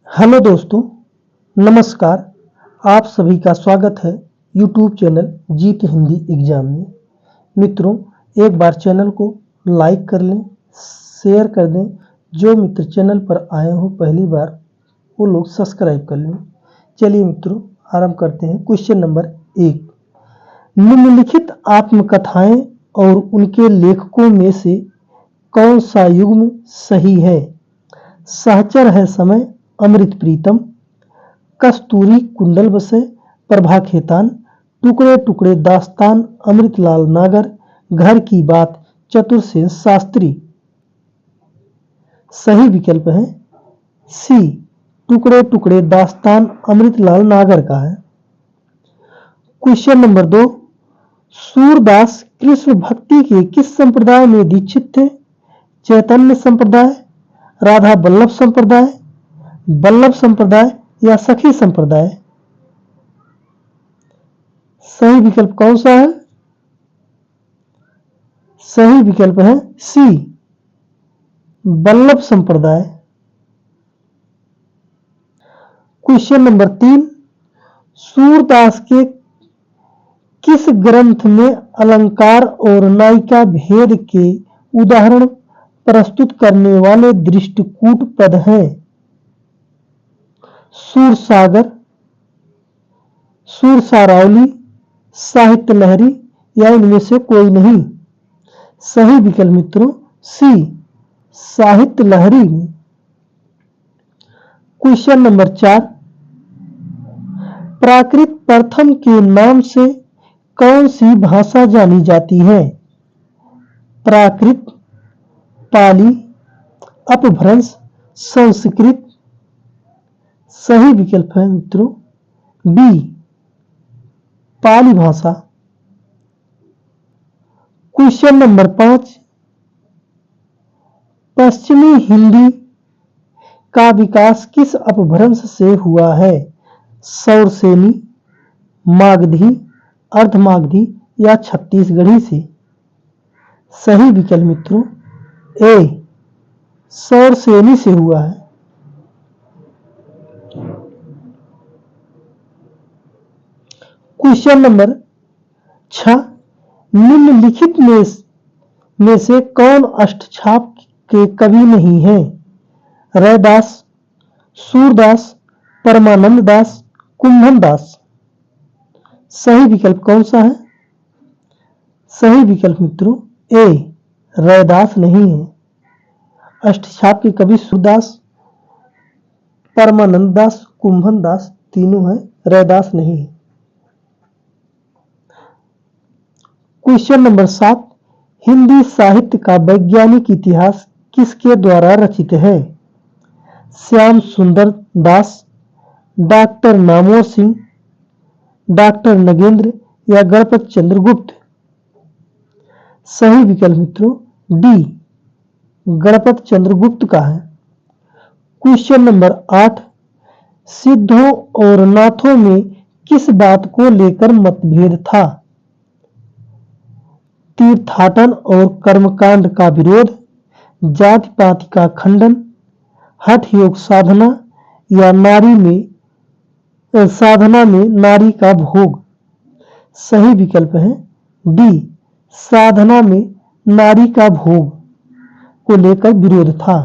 Hello दोस्तों, नमस्कार। आप सभी का स्वागत है यूट्यूब चैनल जीत हिंदी एग्जाम में। मित्रों, एक बार चैनल को लाइक कर लें, शेयर कर दें। जो मित्र चैनल पर आए हो पहली बार वो लोग सब्सक्राइब कर लें। चलिए मित्रों, आरंभ करते हैं। क्वेश्चन नंबर 1, निम्नलिखित आत्मकथाएं और उनके लेखकों में से कौन सा युग्म सही है? सहचर है समय, अमृत प्रीतम, कस्तूरी कुंडल बसे, प्रभा खेतान, टुकड़े टुकड़े दास्तान, अमृतलाल नागर, घर की बात, चतुरसेन शास्त्री। सही विकल्प है सी, टुकड़े टुकड़े दास्तान अमृतलाल नागर का है। क्वेश्चन नंबर 2, सूरदास कृष्ण भक्ति के किस संप्रदाय में दीक्षित थे? चैतन्य संप्रदाय, राधा वल्लभ संप्रदाय, वल्लभ संप्रदाय या सखी संप्रदाय? सही विकल्प कौन सा है? सही विकल्प है सी, वल्लभ संप्रदाय। क्वेश्चन नंबर 3, सूरदास के किस ग्रंथ में अलंकार और नायिका भेद के उदाहरण प्रस्तुत करने वाले दृष्टिकूट पद हैं? सूरसागर, सूरसारावली, साहित्य लहरी या इनमें से कोई नहीं? सही विकल्प मित्रों सी, साहित्य लहरी में। क्वेश्चन नंबर 4, प्राकृत प्रथम के नाम से कौन सी भाषा जानी जाती है? प्राकृत, पाली, अपभ्रंश, संस्कृत। सही विकल्प है मित्रों बी, पाली भाषा। क्वेश्चन नंबर 5, पश्चिमी हिंदी का विकास किस अपभ्रंश से हुआ है? सौरसेनी, मागधी, अर्धमागधी या छत्तीसगढ़ी से? सही विकल्प मित्रों ए, सौरसेनी से हुआ है। क्वेश्चन नंबर 6, निम्नलिखित में से कौन अष्टछाप के कवि नहीं है? रैदास, सूरदास, परमानंद दास, कुंभन दास। सही विकल्प कौन सा है? सही विकल्प मित्रों ए, रैदास नहीं है। अष्टछाप के कवि सूरदास, परमानंद दास, कुंभन दास तीनों हैं, रैदास नहीं है। क्वेश्चन नंबर 7, हिंदी साहित्य का वैज्ञानिक इतिहास किसके द्वारा रचित है? श्याम सुंदर दास, डॉक्टर नामोर सिंह, डॉक्टर नगेंद्र या गणपत चंद्रगुप्त? सही विकल्प मित्रों डी, गणपत चंद्रगुप्त का है। क्वेश्चन नंबर 8, सिद्धों और नाथों में किस बात को लेकर मतभेद था? तीर्थाटन और कर्मकांड का विरोध, जाति पाति का खंडन, हठ योग साधना या साधना में नारी का भोग? सही विकल्प है डी, साधना में नारी का भोग को लेकर विरोध था।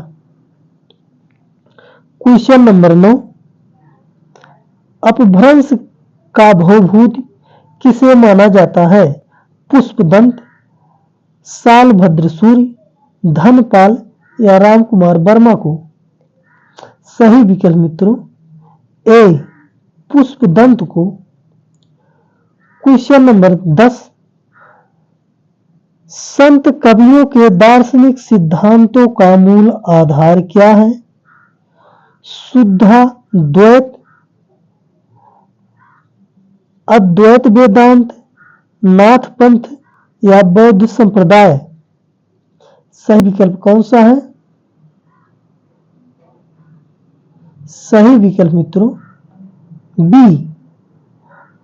क्वेश्चन नंबर 9, अपभ्रंश का भवभूत किसे माना जाता है? पुष्पदंत, सालभद्र सूर्य, धनपाल या रामकुमार वर्मा को? सही विकल्प मित्रों ए, पुष्पदंत को। क्वेश्चन नंबर 10, संत कवियों के दार्शनिक सिद्धांतों का मूल आधार क्या है? शुद्धाद्वैत, अद्वैत वेदांत, नाथ पंथ या बौद्ध संप्रदाय? सही विकल्प कौन सा है? सही विकल्प मित्रों बी,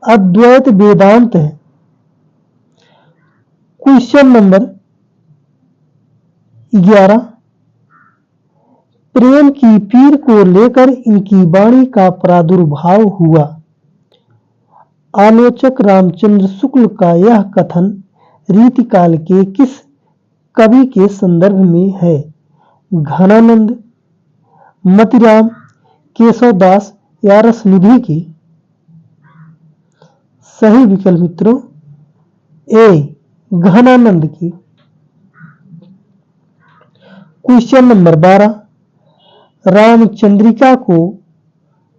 अद्वैत वेदांत है। क्वेश्चन नंबर 11, प्रेम की पीर को लेकर इनकी वाणी का प्रादुर्भाव हुआ। आलोचक रामचंद्र शुक्ल का यह कथन रीतिकाल के किस कवि के संदर्भ में है? घनानंद, मतिराम, केशवदास या रसनिधि की? सही विकल्प मित्रों ए, घनानंद की। क्वेश्चन नंबर 12, रामचंद्रिका को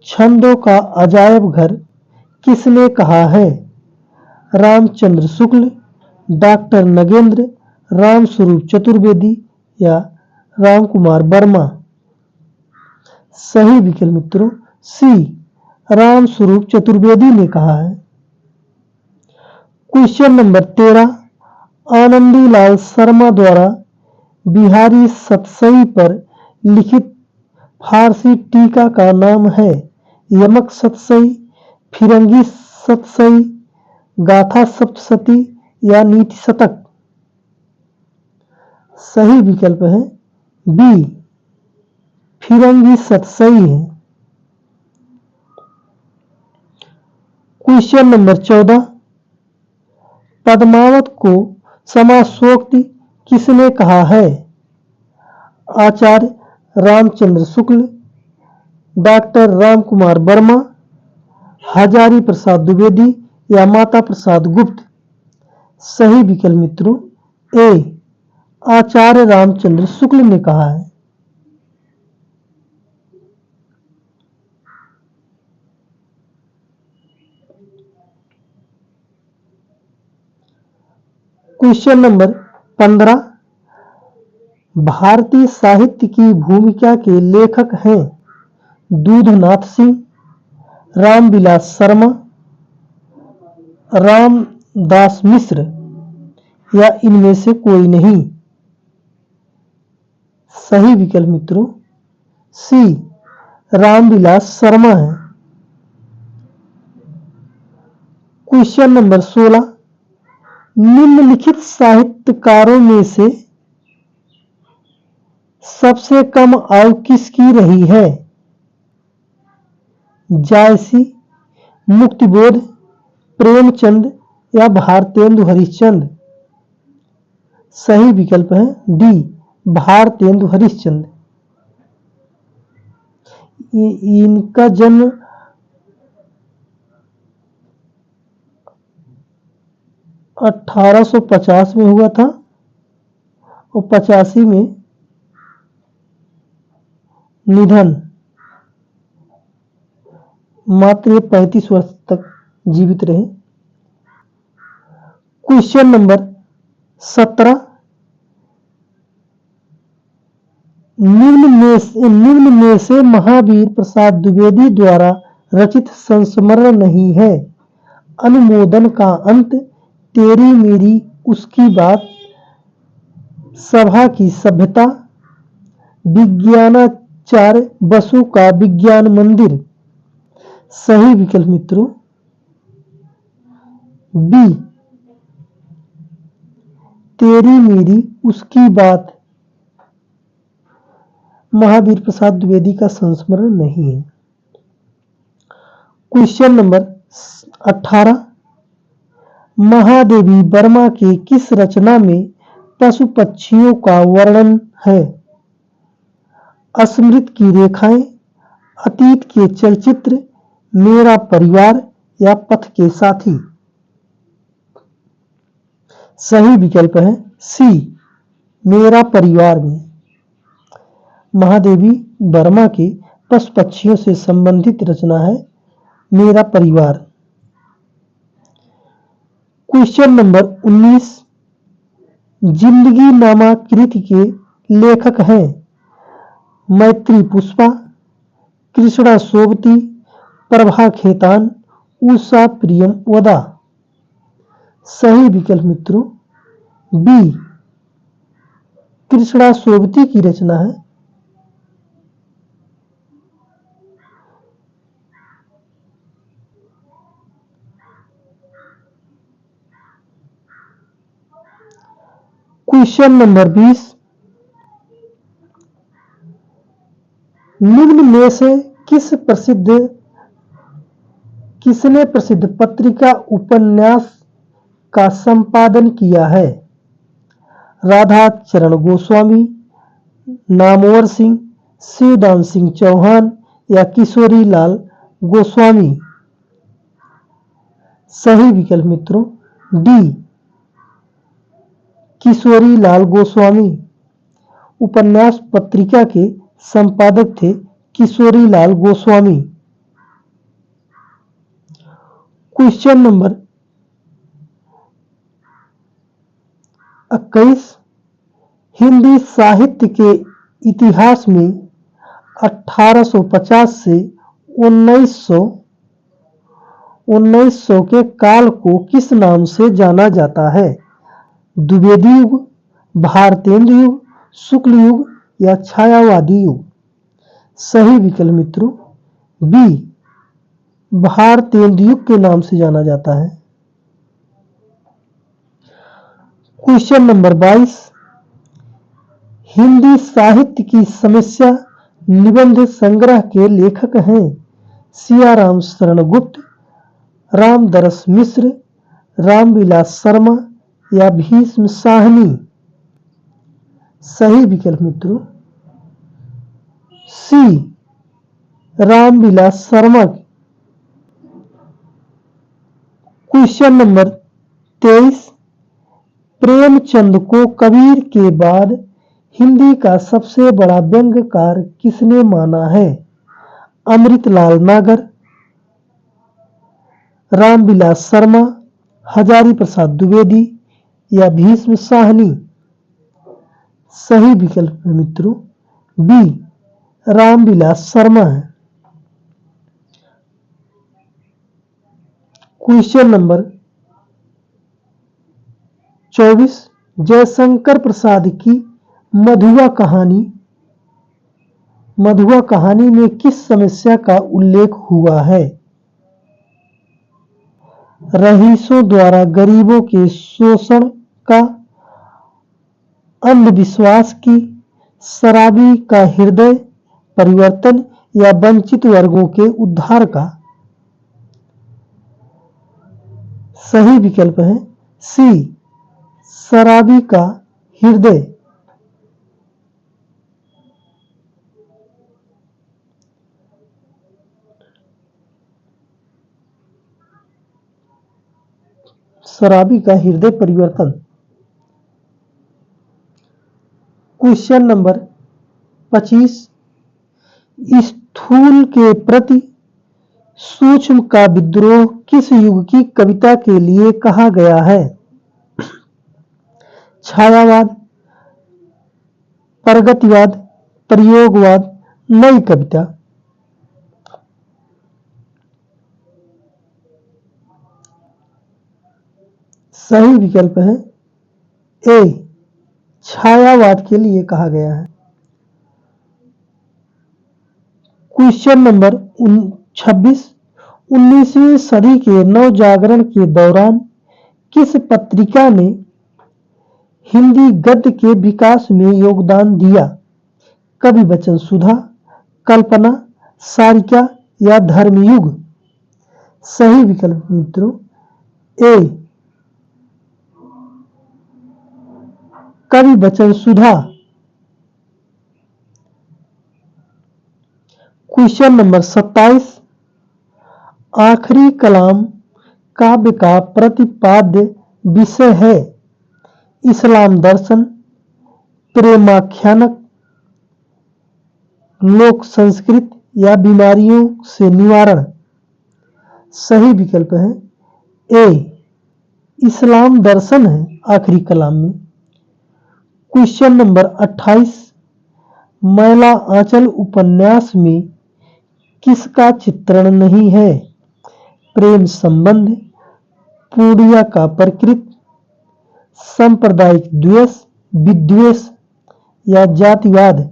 छंदों का अजायब घर किसने कहा है? रामचंद्र शुक्ल, डॉक्टर नगेंद्र, रामस्वरूप चतुर्वेदी या राम कुमार वर्मा? सही विकल्प मित्रों सी, रामस्वरूप चतुर्वेदी ने कहा है। क्वेश्चन नंबर 13, आनंदीलाल शर्मा द्वारा बिहारी सतसई पर लिखित फारसी टीका का नाम है? यमक सतसई, फिरंगी सतसई, गाथा सप्तशती या नीति शतक? सही विकल्प है बी, फिरंगी सतसई है। क्वेश्चन नंबर 14, पद्मावत को समासोक्ति किसने कहा है? आचार्य रामचंद्र शुक्ल, डॉक्टर राम कुमार वर्मा, हजारी प्रसाद द्विवेदी या माता प्रसाद गुप्त? सही विकल्प मित्रों ए, आचार्य रामचंद्र शुक्ल ने कहा है। क्वेश्चन नंबर 15, भारतीय साहित्य की भूमिका के लेखक हैं दूधनाथ सिंह, रामविलास शर्मा, रामदास मिश्र या इनमें से कोई नहीं? सही विकल्प मित्रों सी, रामविलास शर्मा है। क्वेश्चन नंबर 16, निम्नलिखित साहित्यकारों में से सबसे कम आयु किसकी रही है? जायसी, मुक्तिबोध, प्रेमचंद या भारतेंदु हरिश्चंद्र? सही विकल्प है डी, भारतेंदु हरिश्चंद्र। इनका जन्म 1850 में हुआ था और 85 में निधन। मात्र 35 वर्ष तक जीवित रहे। क्वेश्चन नंबर 17, निम्न में से महावीर प्रसाद द्विवेदी द्वारा रचित संस्मरण नहीं है? अनुमोदन का अंत, तेरी मेरी उसकी बात, सभा की सभ्यता, विज्ञानाचार्य बसु का विज्ञान मंदिर? सही विकल्प मित्रों बी, तेरी मेरी उसकी बात महावीर प्रसाद द्विवेदी का संस्मरण नहीं है। क्वेश्चन नंबर 18, महादेवी वर्मा के किस रचना में पशु पक्षियों का वर्णन है? स्मृति की रेखाएं, अतीत के चलचित्र, मेरा परिवार या पथ के साथी? सही विकल्प है सी, मेरा परिवार में। महादेवी वर्मा की पशु पक्षियों से संबंधित रचना है मेरा परिवार। क्वेश्चन नंबर 19, जिंदगी नामा कृति के लेखक हैं मैत्री पुष्पा, कृष्णा सोबती, प्रभा खेतान, उषा प्रियम वदा? सही विकल्प मित्रों बी, कृष्णा सोबती की रचना है। क्वेश्चन नंबर 20, निम्न में से किसने प्रसिद्ध पत्रिका उपन्यास का संपादन किया है? राधा चरण गोस्वामी, नामवर सिंह, शिवदान सिंह चौहान या किशोरी लाल गोस्वामी? सही विकल्प मित्रों डी, किशोरी लाल गोस्वामी। उपन्यास पत्रिका के संपादक थे किशोरी लाल गोस्वामी। क्वेश्चन नंबर 21, हिंदी साहित्य के इतिहास में 1850 से 1900 के काल को किस नाम से जाना जाता है? द्विवेदी युग, भारतेंदु युग, शुक्ल युग या छायावादी युग? सही विकल्प मित्रों बी, भारतेंदु युग के नाम से जाना जाता है। क्वेश्चन नंबर 22, हिंदी साहित्य की समस्या निबंध संग्रह के लेखक हैं? सियाराम शरण गुप्त, रामदरस मिश्र, रामविलास शर्मा या भीष्म साहनी? सही विकल्प मित्रों सी, रामविलास शर्मा। क्वेश्चन नंबर 23, प्रेमचंद को कबीर के बाद हिंदी का सबसे बड़ा व्यंग्यकार किसने माना है? अमृतलाल नागर, रामविलास शर्मा, हजारी प्रसाद द्विवेदी या भीष्म साहनी? सही विकल्प है मित्रों बी, रामविलास शर्मा है। क्वेश्चन नंबर 24, जयशंकर प्रसाद की मधुआ कहानी में किस समस्या का उल्लेख हुआ है? रईसों द्वारा गरीबों के शोषण का, अंधविश्वास की, शराबी का हृदय परिवर्तन या वंचित वर्गों के उद्धार का? सही विकल्प है सी, शराबी का हृदय। शराबी का हृदय परिवर्तन। क्वेश्चन नंबर 25, स्थूल के प्रति सूक्ष्म का विद्रोह किस युग की कविता के लिए कहा गया है? छायावाद, प्रगतिवाद, प्रयोगवाद, नई कविता? सही विकल्प है ए, छायावाद के लिए कहा गया है। क्वेश्चन नंबर 26, 19वीं सदी के नवजागरण के दौरान किस पत्रिका ने हिंदी गद्य के विकास में योगदान दिया? कवि वचन सुधा, कल्पना, सारिका या धर्मयुग? सही विकल्प मित्रों ए, कवि वचन सुधा। क्वेश्चन नंबर 27, आखिरी कलाम काव्य का प्रतिपाद्य विषय है? इस्लाम दर्शन, प्रेमाख्यानक, लोक संस्कृत या बीमारियों से निवारण? सही विकल्प है ए, इस्लाम दर्शन है आखिरी कलाम में। क्वेश्चन नंबर 28, मैला आंचल उपन्यास में किसका चित्रण नहीं है? प्रेम संबंध, पूर्णिया का प्रकृत, सांप्रदायिक द्वेष, विद्वेष या जातिवाद?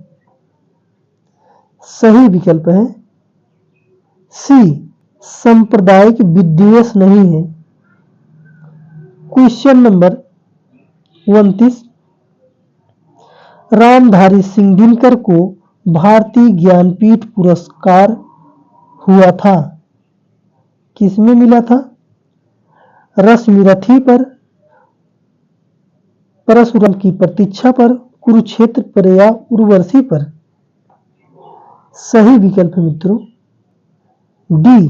सही विकल्प है सी, सांप्रदायिक विद्वेष नहीं है। क्वेश्चन नंबर 29, रामधारी सिंह दिनकर को भारतीय ज्ञानपीठ पुरस्कार हुआ था? किसमें मिला था? रश्मिरथी पर, परशुराम की प्रतीक्षा पर, कुरुक्षेत्र पर या उर्वशी पर? सही विकल्प है मित्रों डी,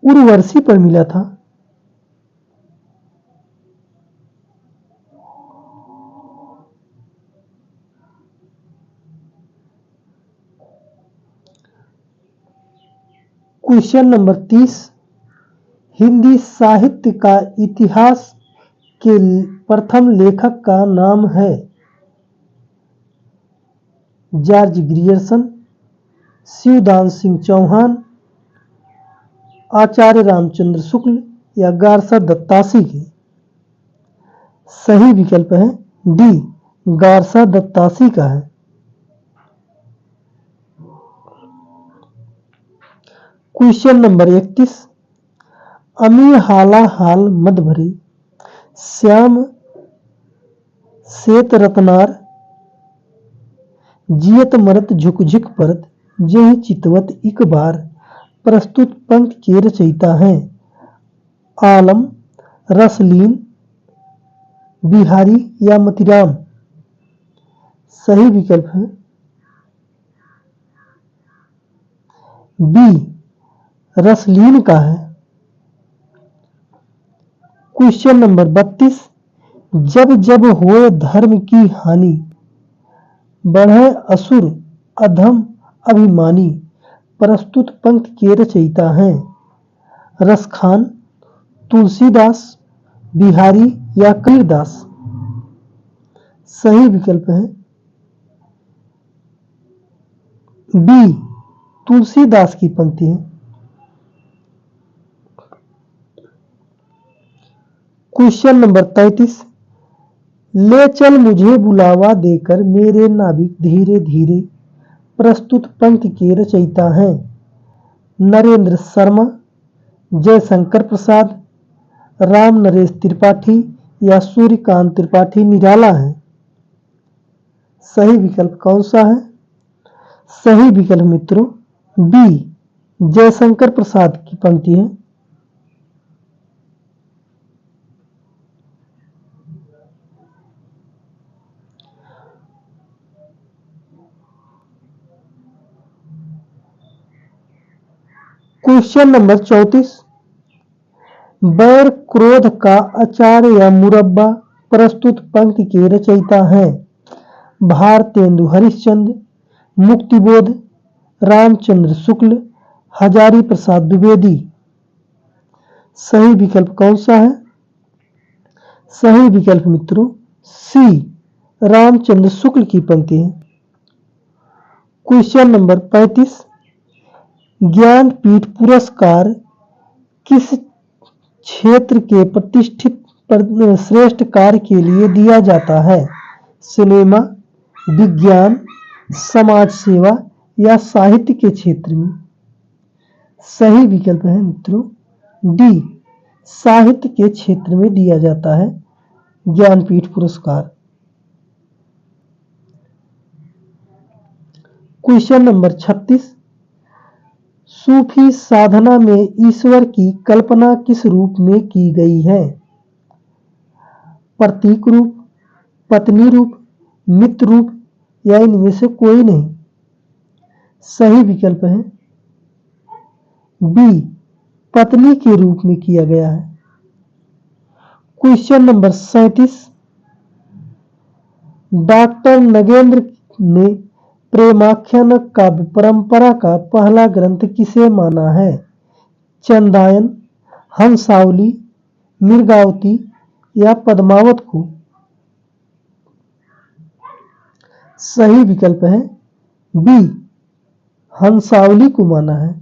उर्वशी पर मिला था। क्वेश्चन नंबर 30, हिंदी साहित्य का इतिहास के प्रथम लेखक का नाम है? जॉर्ज ग्रियर्सन, शिवदान सिंह चौहान, आचार्य रामचंद्र शुक्ल या गारसा दत्तासी की? सही विकल्प है डी, गारसा दत्तासी का है। क्वेश्चन नंबर 31, अमी हाला हाल मद भरे, श्याम सेत रतनार, जियत मरत झुक झुक परत, जेहि चितवत इक बार, प्रस्तुत पंक्ति के रचयिता हैं? आलम, रसलीन, बिहारी या मतीराम? सही विकल्प है बी, रसलीन का है। क्वेश्चन नंबर 32, जब जब होए धर्म की हानि, बढ़े असुर अधम अभिमानी, प्रस्तुत पंक्ति के रचयिता हैं? रसखान, तुलसीदास, बिहारी या कबीरदास? सही विकल्प है बी, तुलसीदास की पंक्ति है। क्वेश्चन नंबर 33, ले चल मुझे बुलावा देकर मेरे नाविक धीरे धीरे, प्रस्तुत पंक्ति के रचयिता हैं? नरेंद्र शर्मा, जयशंकर प्रसाद, राम नरेश त्रिपाठी या सूर्यकांत त्रिपाठी निराला हैं? सही विकल्प कौन सा है? सही विकल्प मित्रों बी, जयशंकर प्रसाद की पंक्ति है। क्वेश्चन नंबर 34, बैर क्रोध का अचार या मुरब्बा, प्रस्तुत पंक्ति के रचयिता हैं? भारतेंदु हरिश्चंद्र, मुक्तिबोध, रामचंद्र शुक्ल, हजारी प्रसाद द्विवेदी? सही विकल्प कौन सा है? सही विकल्प मित्रों सी, रामचंद्र शुक्ल की पंक्ति है। क्वेश्चन नंबर 35, ज्ञानपीठ पुरस्कार किस क्षेत्र के प्रतिष्ठित श्रेष्ठ कार्य के लिए दिया जाता है? सिनेमा, विज्ञान, समाज सेवा या साहित्य के क्षेत्र में? सही विकल्प है मित्रों डी, साहित्य के क्षेत्र में दिया जाता है ज्ञानपीठ पुरस्कार। क्वेश्चन नंबर 36, सूफी साधना में ईश्वर की कल्पना किस रूप में की गई है? प्रतीक रूप, पत्नी रूप, मित्र रूप या इनमें से कोई नहीं? सही विकल्प है बी, पत्नी के रूप में किया गया है। क्वेश्चन नंबर 37, डॉक्टर नगेंद्र ने प्रेमाख्यान काव्य परंपरा का पहला ग्रंथ किसे माना है? चंदायन, हंसावली, मृगावती या पद्मावत को? सही विकल्प है बी, हंसावली को माना है।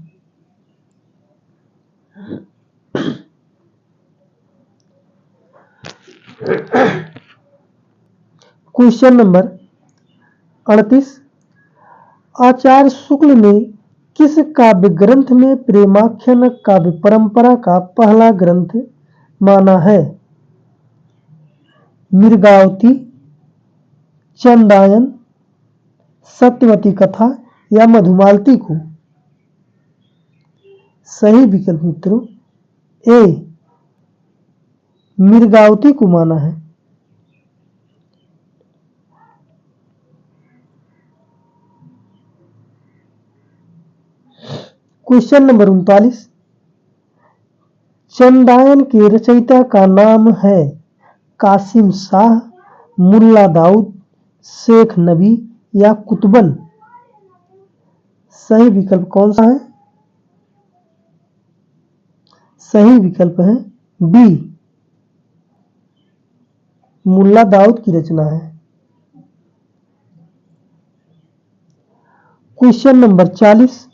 क्वेश्चन नंबर 38, आचार्य शुक्ल ने किस काव्य ग्रंथ में प्रेमाख्यान काव्य परंपरा का पहला ग्रंथ माना है? मृगावती, चंदायन, सत्यवती कथा या मधुमालती को? सही विकल्प मित्रों ए मृगावती को माना है। क्वेश्चन नंबर 39, चंदायन के रचयिता का नाम है कासिम शाह, मुल्ला दाऊद, शेख नबी या कुतुबन? सही विकल्प कौन सा है? सही विकल्प है बी, मुल्ला दाऊद की रचना है। क्वेश्चन नंबर 40,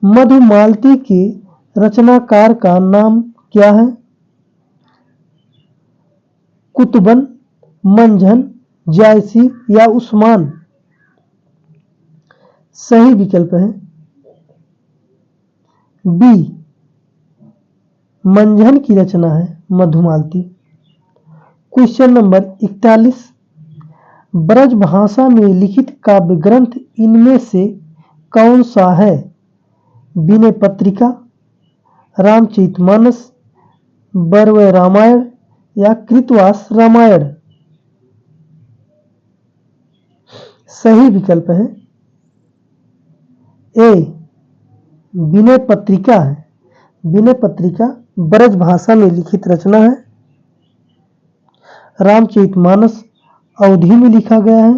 मधुमालती के रचनाकार का नाम क्या है? कुतुबन, मंझन, जायसी या उस्मान? सही विकल्प है बी, मंझन की रचना है मधुमालती। क्वेश्चन नंबर 41, ब्रज भाषा में लिखित काव्य ग्रंथ इनमें से कौन सा है? विनय पत्रिका, रामचरितमानस, बरवे रामायण या कृतवास रामायण? सही विकल्प है ए, विनय पत्रिका है। विनय पत्रिका ब्रज भाषा में लिखित रचना है। रामचरितमानस अवधी में लिखा गया है।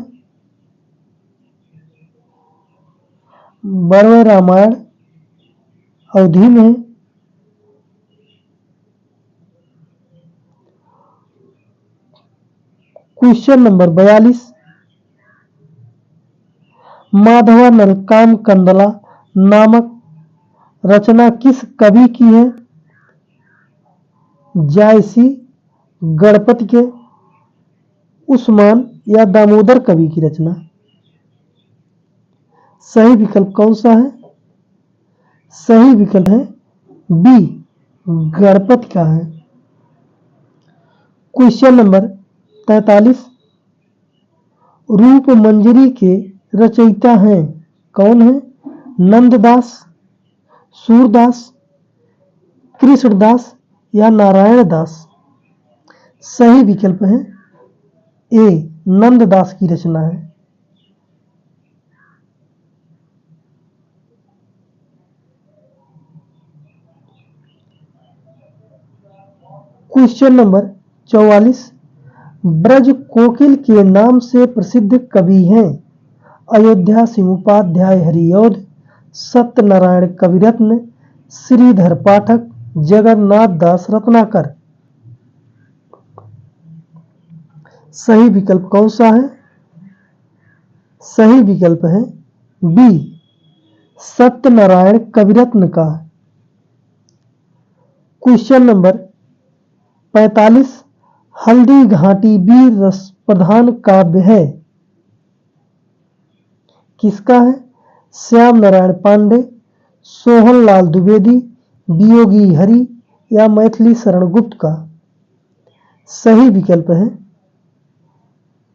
बरवे रामायण अवधी में है। क्वेश्चन नंबर 42, माधवानल कामकंदला नामक रचना किस कवि की है? जायसी, गणपति के, उस्मान या दामोदर कवि की रचना? सही विकल्प कौन सा है? सही विकल्प है बी, गणपति का है। क्वेश्चन नंबर 43, रूप मंजरी के रचयिता हैं कौन है? नंददास, सूरदास, कृष्णदास या नारायण दास? सही विकल्प है ए, नंददास की रचना है। क्वेश्चन नंबर 44, ब्रज कोकिल के नाम से प्रसिद्ध कवि हैं? अयोध्या सिंह उपाध्याय हरिऔध, सत्यनारायण कविरत्न, श्रीधर पाठक, जगन्नाथ दास रत्नाकर? सही विकल्प कौन सा है? सही विकल्प है बी, सत्यनारायण कविरत्न का। क्वेश्चन नंबर 45, हल्दी घाटी वीर रस प्रधान काव्य है किसका है? श्याम नारायण पांडे, सोहन लाल द्विवेदी, वियोगी हरि या मैथिली शरण गुप्त का? सही विकल्प है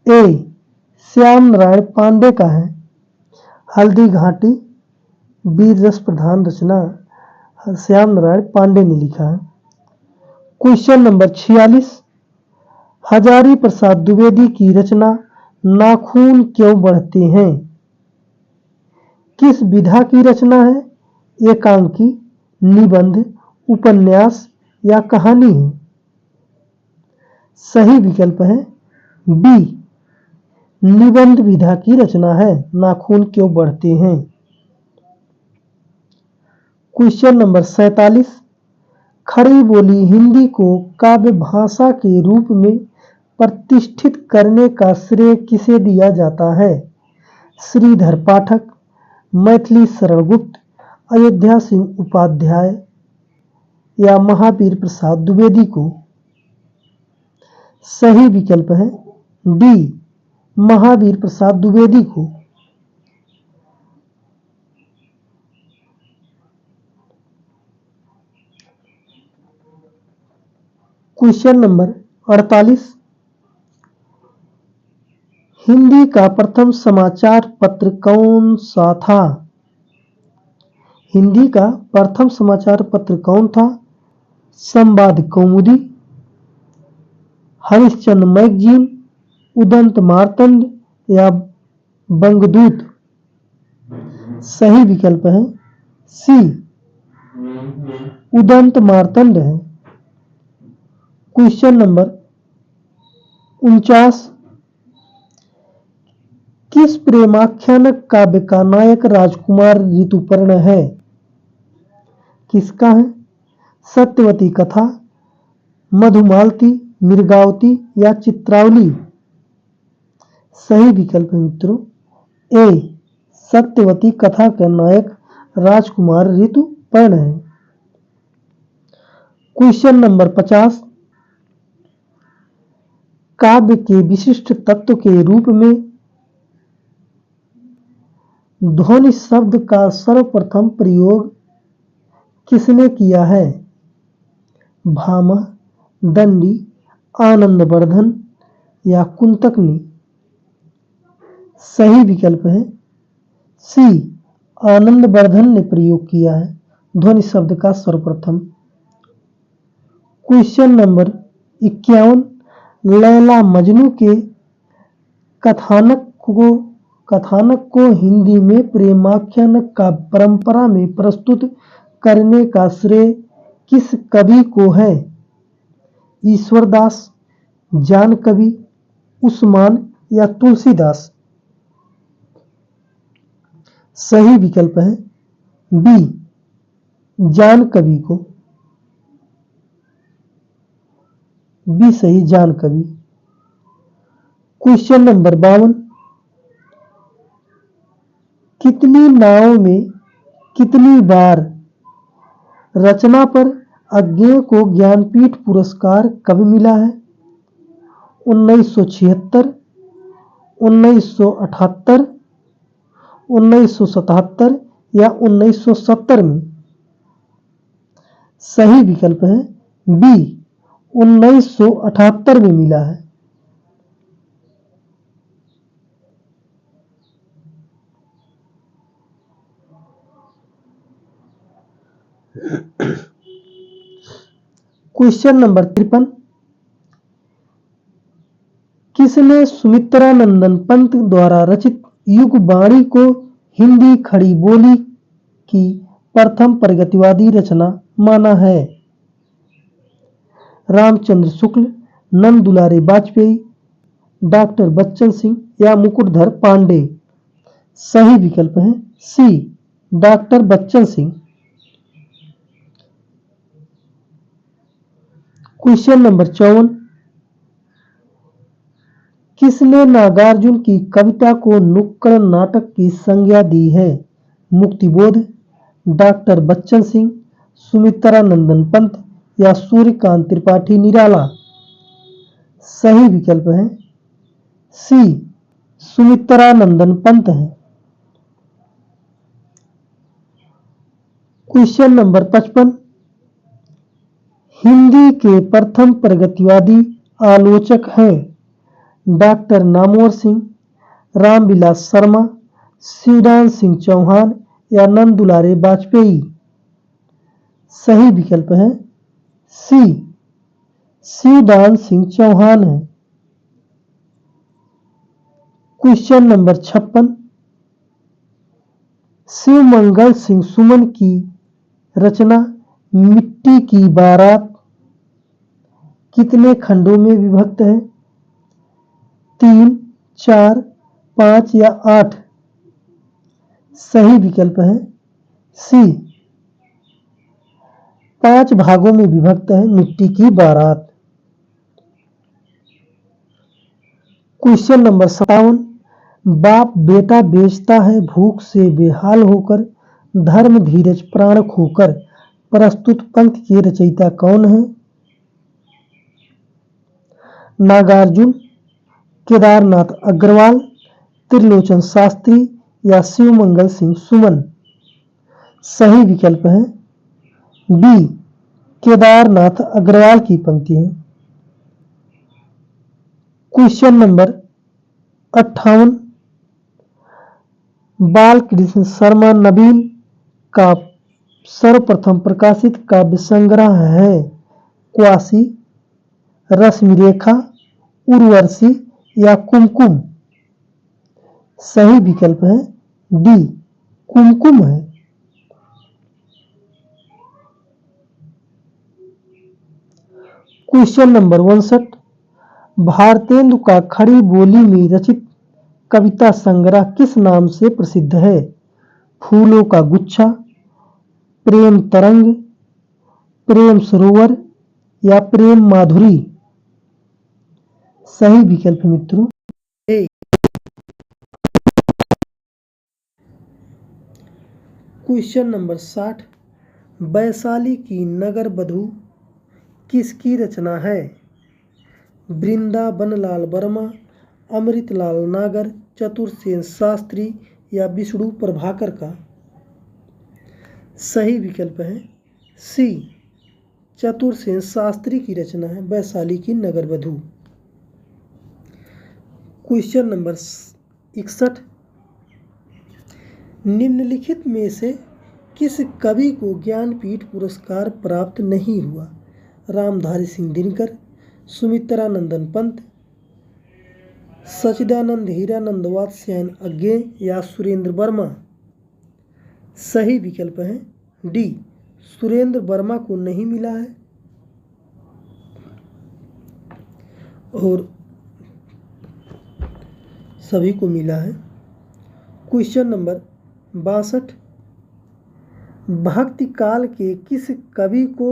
ए, श्याम नारायण पांडे का है। हल्दी घाटी वीर रस प्रधान रचना श्याम नारायण पांडे ने लिखा है। क्वेश्चन नंबर 46, हजारी प्रसाद द्विवेदी की रचना नाखून क्यों बढ़ते हैं किस विधा की रचना है? एकांकी, निबंध, उपन्यास या कहानी है? सही विकल्प है बी, निबंध विधा की रचना है नाखून क्यों बढ़ते हैं। क्वेश्चन नंबर 47, खड़ी बोली हिंदी को काव्य भाषा के रूप में प्रतिष्ठित करने का श्रेय किसे दिया जाता है? श्रीधर पाठक, मैथिली शरण गुप्त, अयोध्या सिंह उपाध्याय या महावीर प्रसाद द्विवेदी को? सही विकल्प है डी, महावीर प्रसाद द्विवेदी को। क्वेश्चन नंबर 48, हिंदी का प्रथम समाचार पत्र कौन सा था? हिंदी का प्रथम समाचार पत्र कौन था? संवाद कौमुदी, हरिश्चंद्र मैगजीन, उदंत मार्तंड या बंगदूत? सही विकल्प है सी, उदंत मार्तंड है। क्वेश्चन नंबर 49, किस प्रेमाख्यान काव्य का नायक राजकुमार ऋतुपर्ण है? किसका है? सत्यवती कथा, मधुमालती, मृगावती या चित्रावली? सही विकल्प है मित्रों ए, सत्यवती कथा का नायक राजकुमार ऋतुपर्ण है। क्वेश्चन नंबर 50, काव्य के विशिष्ट तत्व के रूप में ध्वनि शब्द का सर्वप्रथम प्रयोग किसने किया है? भामह, दंडी, आनंदवर्धन या कुंतक ने? सही विकल्प है सी, आनंदवर्धन ने प्रयोग किया है ध्वनि शब्द का सर्वप्रथम। क्वेश्चन नंबर 51, लैला मजनू के कथानक को हिंदी में प्रेमाख्यान का परंपरा में प्रस्तुत करने का श्रेय किस कवि को है? ईश्वरदास, जान कवि, उस्मान या तुलसीदास? सही विकल्प है बी, जान कवि को। बी सही, जान कवि। क्वेश्चन नंबर 52, कितनी नावों में कितनी बार रचना पर अज्ञेय को ज्ञानपीठ पुरस्कार कब मिला है? 1976, 1978, 1977 या 1970 में? सही विकल्प है बी, 1978 में मिला है। क्वेश्चन नंबर 53, किसने सुमित्रानंदन पंत द्वारा रचित युगवाणी को हिंदी खड़ी बोली की प्रथम प्रगतिवादी रचना माना है? रामचंद्र शुक्ल, नंद दुलारे वाजपेयी, डॉक्टर बच्चन सिंह या मुकुटधर पांडे? सही विकल्प है C, doctor Bachchan Singh. Question number 54, किसने नागार्जुन की कविता को नुक्कड़ नाटक की संज्ञा दी है? मुक्तिबोध, डॉक्टर बच्चन सिंह, सुमित्रानंदन पंत या सूर्यकांत त्रिपाठी निराला? सही विकल्प है सी, सुमित्रानंदन पंत है। क्वेश्चन नंबर 55, हिंदी के प्रथम प्रगतिवादी आलोचक हैं डॉक्टर नामवर सिंह, रामविलास शर्मा, शिवदान सिंह चौहान या नंद दुलारे वाजपेयी? सही विकल्प है सी, शिवदान सिंह चौहान है। क्वेश्चन नंबर 56, शिवमंगल सिंह सुमन की रचना मिट्टी की बारात कितने खंडों में विभक्त है? 3, 4, 5 या 8? सही विकल्प है सी, 5 भागों में विभक्त है मिट्टी की बारात। क्वेश्चन नंबर 57, बाप बेटा बेचता है भूख से बेहाल होकर, धर्म धीरज प्राण खोकर, प्रस्तुत पंक्ति के रचयिता कौन है? नागार्जुन, केदारनाथ अग्रवाल, त्रिलोचन शास्त्री या शिवमंगल सिंह सुमन? सही विकल्प है बी, केदारनाथ अग्रवाल की पंक्ति है। Question number 58। बालकृष्ण शर्मा नवीन का सर्वप्रथम प्रकाशित काव्य संग्रह है क्वासी, रश्मिरेखा, उर्वशी या कुमकुम। सही विकल्प है डी, कुमकुम है। Question number 59। भारतेंदु का खड़ी बोली में रचित कविता संग्रह किस नाम से प्रसिद्ध है? फूलों का गुच्छा, प्रेम तरंग, प्रेम सरोवर या प्रेम माधुरी। सही विकल्प मित्रों ए। Question number 60। वैशाली की नगर बधू किसकी रचना है? वृंदावनलाल वर्मा, अमृतलाल नागर, चतुरसेन शास्त्री या विष्णु प्रभाकर का। सही विकल्प है सी, चतुरसेन शास्त्री की रचना है वैशाली की नगर बधू। Question number 61। निम्नलिखित में से किस कवि को ज्ञानपीठ पुरस्कार प्राप्त नहीं हुआ? रामधारी सिंह दिनकर, सुमित्रानंदन पंत, सच्चिदानंद हीरानंद वात्स्यायन अज्ञे या सुरेंद्र वर्मा। सही विकल्प है डी, सुरेंद्र वर्मा को नहीं मिला है और सभी को मिला है। Question number 62। भक्ति काल के किस कवि को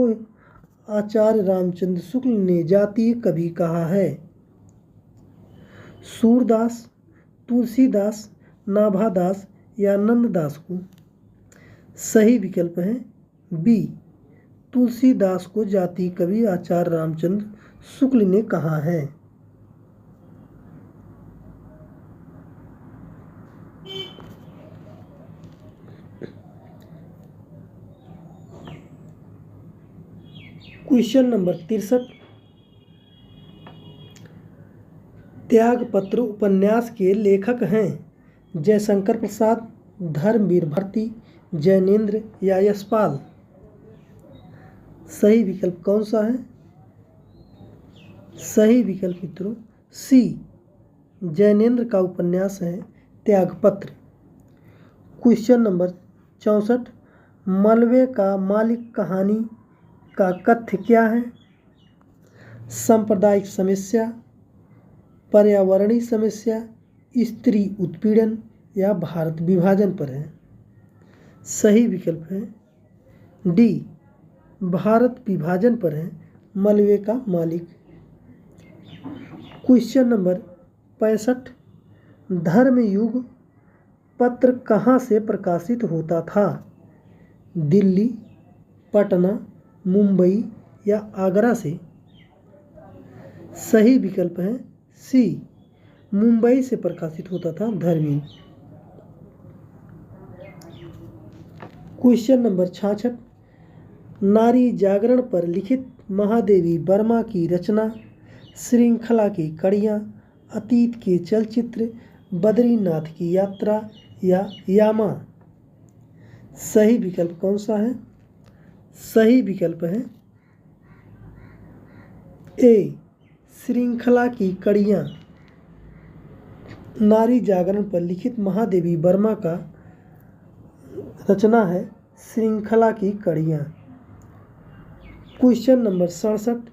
आचार्य रामचंद्र शुक्ल ने जातीय कवि कहा है? सूरदास, तुलसीदास, नाभादास या नंददास को। सही विकल्प है बी, तुलसीदास को जातीय कवि आचार्य रामचंद्र शुक्ल ने कहा है। Question number 63। त्यागपत्र उपन्यास के लेखक हैं जयशंकर प्रसाद, धर्मवीर भारती, जैनेन्द्र या यशपाल। सही विकल्प कौन सा है? सही विकल्प मित्रों सी, जैनेन्द्र का उपन्यास है त्यागपत्र। Question number 64। मलबे का मालिक कहानी का कथ्य क्या है? सांप्रदायिक समस्या, पर्यावरणीय समस्या, स्त्री उत्पीड़न या भारत विभाजन पर है। सही विकल्प है डी, भारत विभाजन पर है मलबे का मालिक। Question number 65। धर्मयुग पत्र कहाँ से प्रकाशित होता था? दिल्ली, पटना, मुंबई या आगरा से। सही विकल्प है सी, मुंबई से प्रकाशित होता था धर्मयुग। Question number 66। नारी जागरण पर लिखित महादेवी वर्मा की रचना श्रृंखला की कड़ियाँ, अतीत के चलचित्र, बद्रीनाथ की यात्रा या यामा। सही विकल्प कौन सा है? सही विकल्प है ए, श्रृंखला की कड़ियाँ। नारी जागरण पर लिखित महादेवी वर्मा का रचना है श्रृंखला की कड़ियाँ। Question number 67।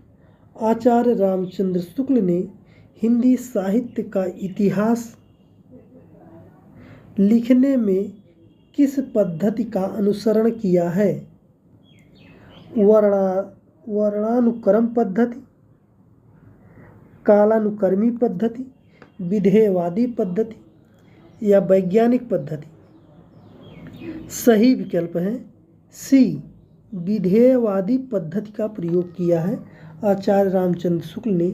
आचार्य रामचंद्र शुक्ल ने हिंदी साहित्य का इतिहास लिखने में किस पद्धति का अनुसरण किया है? वर्णानुक्रम पद्धति, कालानुक्रमी पद्धति, विधेयवादी पद्धति या वैज्ञानिक पद्धति। सही विकल्प है सी, विधेयवादी पद्धति का प्रयोग किया है आचार्य रामचंद्र शुक्ल ने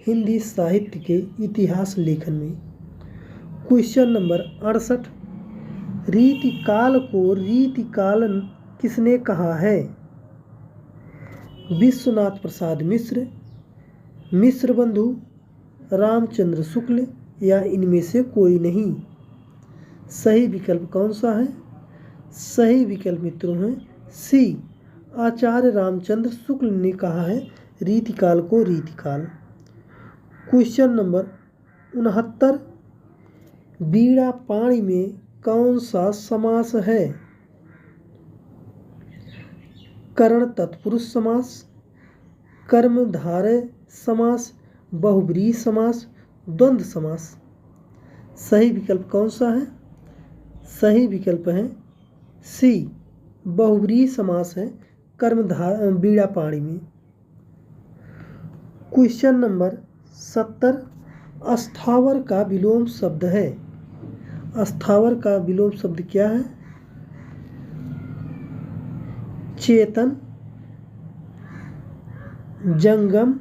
हिंदी साहित्य के इतिहास लेखन में। Question number 68। रीतिकाल को रीतिकालन किसने कहा है? विश्वनाथ प्रसाद मिश्र, मिश्र बंधु, रामचंद्र शुक्ल या इनमें से कोई नहीं। सही विकल्प कौन सा है? सही विकल्प मित्रों है सी। आचार्य रामचंद्र शुक्ल ने कहा है रीतिकाल को रीतिकाल। क्वेश्चन नंबर 69, बीड़ा पाणी में कौन सा समास है? करण तत्पुरुष समास, कर्मधारय समास, बहुब्रीहि समास, द्वंद्व समास। सही विकल्प कौन सा है? सही विकल्प है सी। बहुब्रीहि समास है बीड़ा पाणी में। क्वेश्चन नंबर 70, अस्थावर का विलोम शब्द है। अस्थावर का विलोम शब्द क्या है? चेतन, जंगम,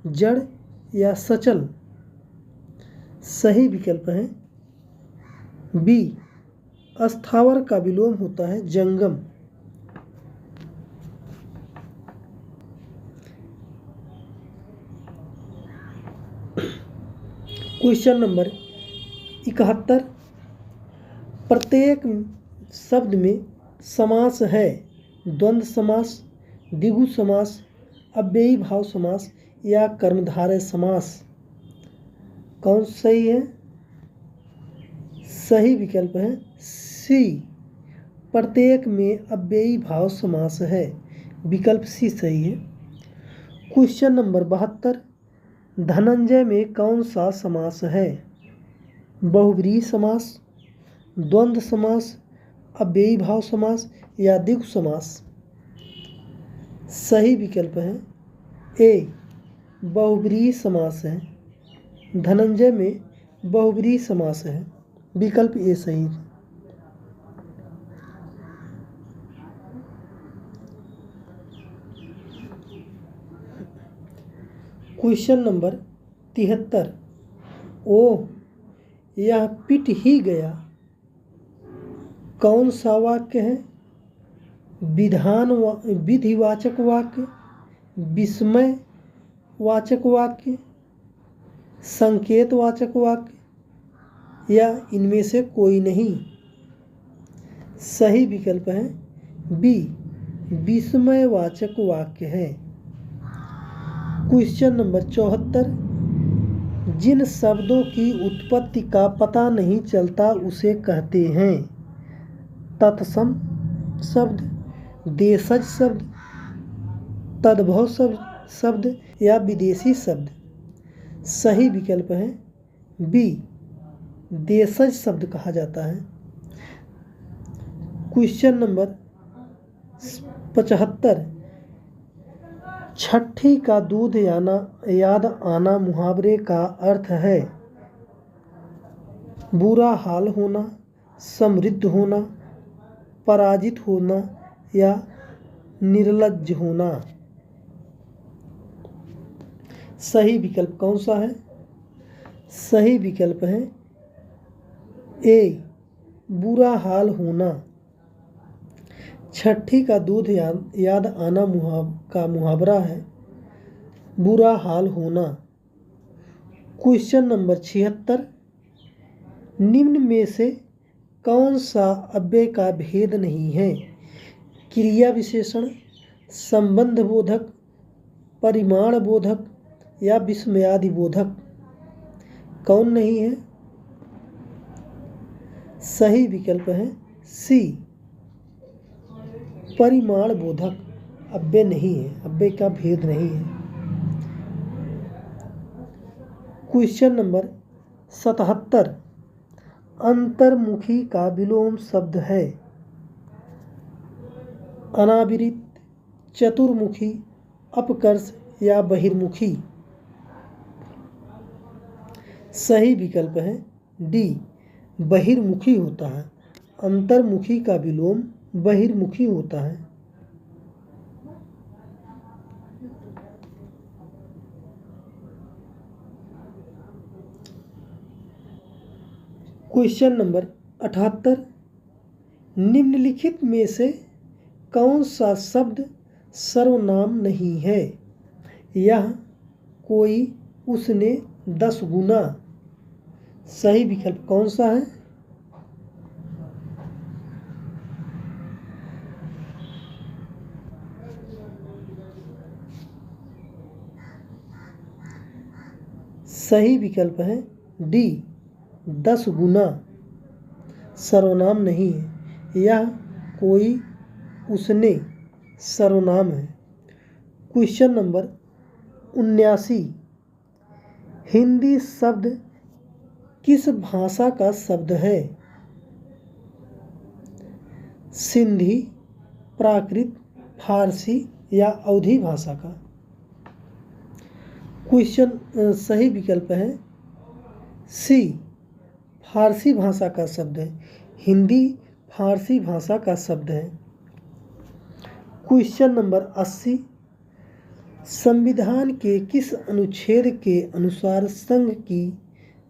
जड़ या सचल। सही विकल्प है बी। अस्थावर का विलोम होता है जंगम। क्वेश्चन नंबर 71, प्रत्येक शब्द में समास है द्वंद्व समास, द्विगु समास, अव्ययी भाव समास या कर्मधारय समास। कौन सही है? सही विकल्प है सी। प्रत्येक में अव्ययी भाव समास है। विकल्प सी सही है। क्वेश्चन नंबर 72, धनंजय में कौन सा समास है? बहुब्रीहि समास, द्वंद्व समास, अव्ययी भाव समास या द्विगु समास। सही विकल्प है ए। बहुब्रीहि समास है। धनंजय में बहुब्रीहि समास है। विकल्प ए सही है। क्वेश्चन नंबर 73, ओह यह पिट ही गया कौन सा वाक्य है? विधिवाचक वाक्य, विस्मय वाचक वाक्य, संकेतवाचक वाक्य या इनमें से कोई नहीं। सही विकल्प है बी। विस्मयवाचक वाक्य है। क्वेश्चन नंबर 74, जिन शब्दों की उत्पत्ति का पता नहीं चलता उसे कहते हैं तत्सम शब्द, देशज शब्द, तद्भव शब्द या विदेशी शब्द। सही विकल्प है बी। देशज शब्द कहा जाता है। क्वेश्चन नंबर 75, छठी का दूध याद आना मुहावरे का अर्थ है बुरा हाल होना, समृद्ध होना, पराजित होना या निर्लज्ज होना। सही विकल्प कौन सा है? सही विकल्प है ए। बुरा हाल होना। छठी का दूध याद आना का मुहावरा है बुरा हाल होना। क्वेश्चन नंबर 76, निम्न में से कौन सा अव्यय का भेद नहीं है? क्रिया विशेषण, संबंध बोधक, परिमाण बोधक या विस्मयादि बोधक। कौन नहीं है? सही विकल्प है सी। परिमाण बोधक अव्यय नहीं है, अव्यय का भेद नहीं है। क्वेश्चन नंबर 77, अंतर्मुखी का विलोम शब्द है अनावृत, चतुर्मुखी, अपकर्ष या बहिर्मुखी। सही विकल्प है डी। बहिर्मुखी होता है। अंतर्मुखी का विलोम बहिर्मुखी होता है। क्वेश्चन नंबर 78, निम्नलिखित में से कौन सा शब्द सर्वनाम नहीं है? यह, कोई, उसने, 10 गुना। सही विकल्प कौन सा है? सही विकल्प है डी, 10 गुना। सर्वनाम नहीं है, यह कोई उसने सर्वनाम है। क्वेश्चन नंबर 79, हिंदी शब्द किस भाषा का शब्द है? सिंधी, प्राकृत, फारसी या अवधी भाषा का? क्वेश्चन सही विकल्प है सी, फारसी भाषा का शब्द है। हिंदी फारसी भाषा का शब्द है। क्वेश्चन नंबर 80, संविधान के किस अनुच्छेद के अनुसार संघ की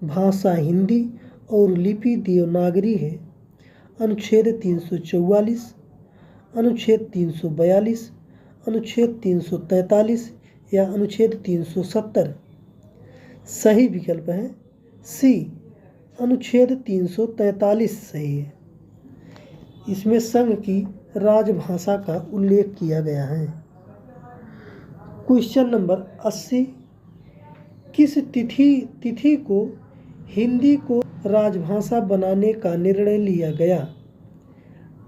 भाषा हिंदी और लिपि देवनागरी है? अनुच्छेद 344, अनुच्छेद 342, अनुच्छेद 343 या अनुच्छेद 370? सही विकल्प है सी, अनुच्छेद 343 सही है। इसमें संघ की राजभाषा का उल्लेख किया गया है। क्वेश्चन नंबर 80, किस तिथि को हिंदी को राजभाषा बनाने का निर्णय लिया गया?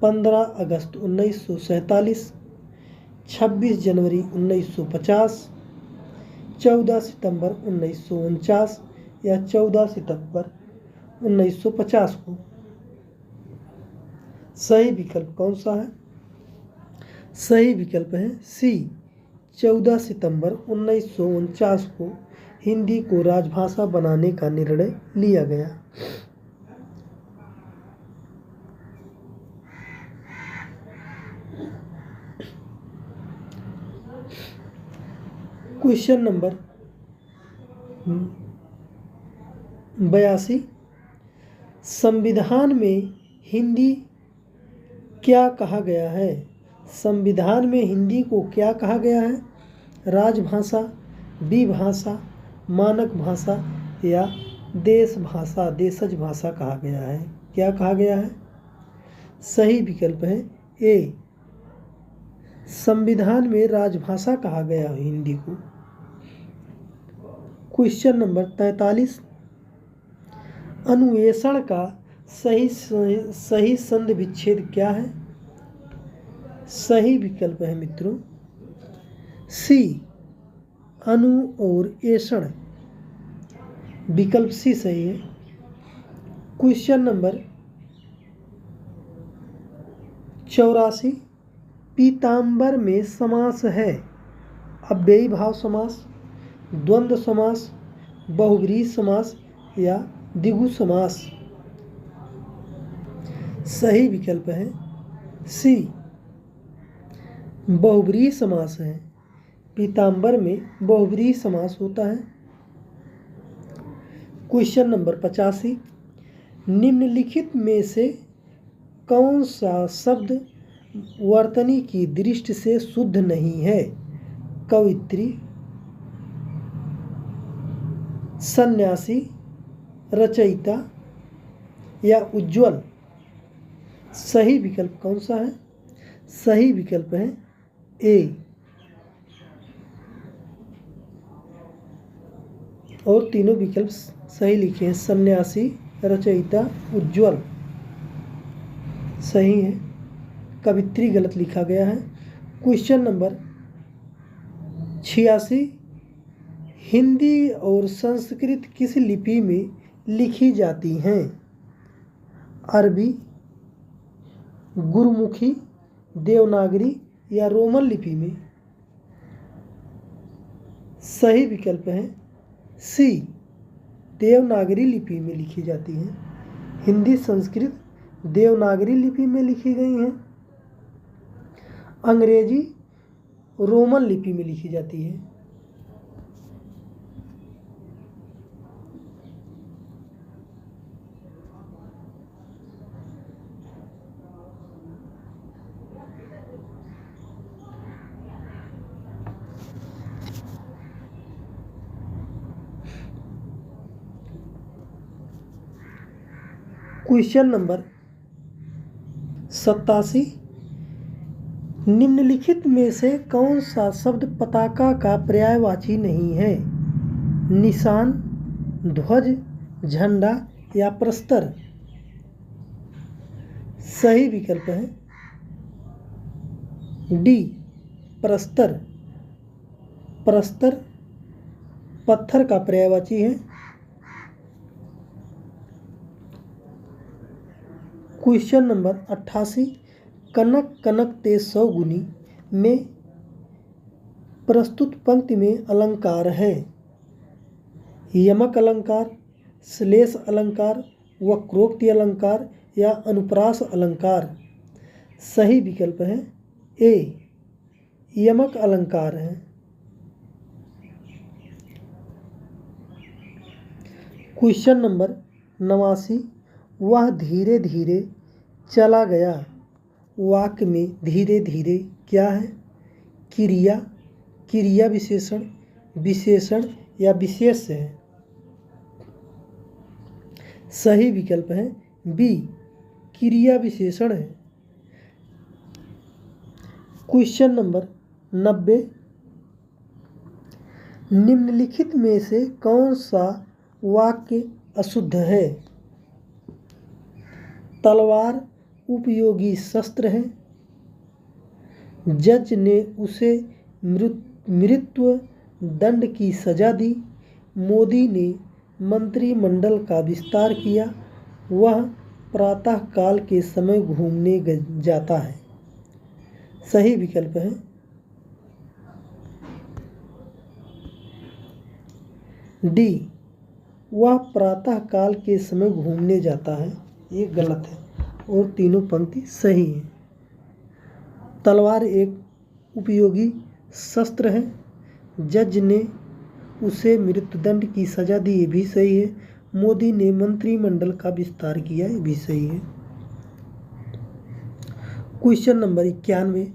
15 अगस्त 1947, 26 जनवरी 1950, 14 सितंबर 1949 या 14 सितंबर 1950 को? सही विकल्प कौन सा है? सही विकल्प है सी, 14 सितंबर 1949 को हिंदी को राजभाषा बनाने का निर्णय लिया गया। क्वेश्चन नंबर 82, संविधान में हिंदी क्या कहा गया है? संविधान में हिंदी को क्या कहा गया है? राजभाषा, द्विभाषा, मानक भाषा या देश भाषा, देशज भाषा कहा गया है? क्या कहा गया है? सही विकल्प है ए, संविधान में राजभाषा कहा गया है हिंदी को। क्वेश्चन नंबर 43, अन्वेषण का सही संधि विच्छेद क्या है? सही विकल्प है मित्रों सी, अनु और ऐषण। विकल्प सी सही है। क्वेश्चन नंबर 84, पीताम्बर में समास है? अव्ययी भाव समास, द्वंद्व समास, बहुव्रीहि समास या द्विगु समास? सही विकल्प है सी, बहुव्रीहि समास है। पीताम्बर में बहुव्रीहि समास होता है। क्वेश्चन नंबर 85, निम्नलिखित में से कौन सा शब्द वर्तनी की दृष्टि से शुद्ध नहीं है? कवित्री, सन्यासी, रचयिता या उज्ज्वल? सही विकल्प कौन सा है? सही विकल्प है ए, और तीनों विकल्प सही लिखे हैं। सन्यासी, रचयिता, उज्ज्वल सही है। कवित्री गलत लिखा गया है। क्वेश्चन नंबर 86, हिंदी और संस्कृत किस लिपि में लिखी जाती हैं? अरबी, गुरुमुखी, देवनागरी या रोमन लिपि में? सही विकल्प है सी, देवनागरी लिपि में लिखी जाती हैं। हिंदी संस्कृत देवनागरी लिपि में लिखी गई हैं। अंग्रेजी रोमन लिपि में लिखी जाती है। क्वेश्चन नंबर 87, निम्नलिखित में से कौन सा शब्द पताका का पर्यायवाची नहीं है? निशान, ध्वज, झंडा या प्रस्तर? सही विकल्प है डी, प्रस्तर। प्रस्तर पत्थर का पर्यायवाची है। क्वेश्चन नंबर 88, कनक कनक ते 100 गुनी में प्रस्तुत पंक्ति में अलंकार है? यमक अलंकार, श्लेष अलंकार, वक्रोक्ति अलंकार या अनुप्रास अलंकार? सही विकल्प है ए, यमक अलंकार है। क्वेश्चन नंबर 89, वह धीरे धीरे चला गया वाक्य में धीरे धीरे क्या है? क्रिया, क्रिया विशेषण, विशेषण या विशेष है? सही विकल्प है बी, क्रिया विशेषण है। क्वेश्चन नंबर 90, निम्नलिखित में से कौन सा वाक्य अशुद्ध है? तलवार उपयोगी शस्त्र है। जज ने उसे मृत्यु दंड की सजा दी। मोदी ने मंत्रिमंडल का विस्तार किया। वह प्रातः काल के समय घूमने जाता है। सही विकल्प है डी, वह प्रातः काल के समय घूमने जाता है। ये गलत है और तीनों पंक्ति सही है। तलवार एक उपयोगी शस्त्र है। जज ने उसे मृत्युदंड की सजा दी, ये भी सही है। मोदी ने मंत्रिमंडल का विस्तार किया, ये भी सही है। क्वेश्चन नंबर 91,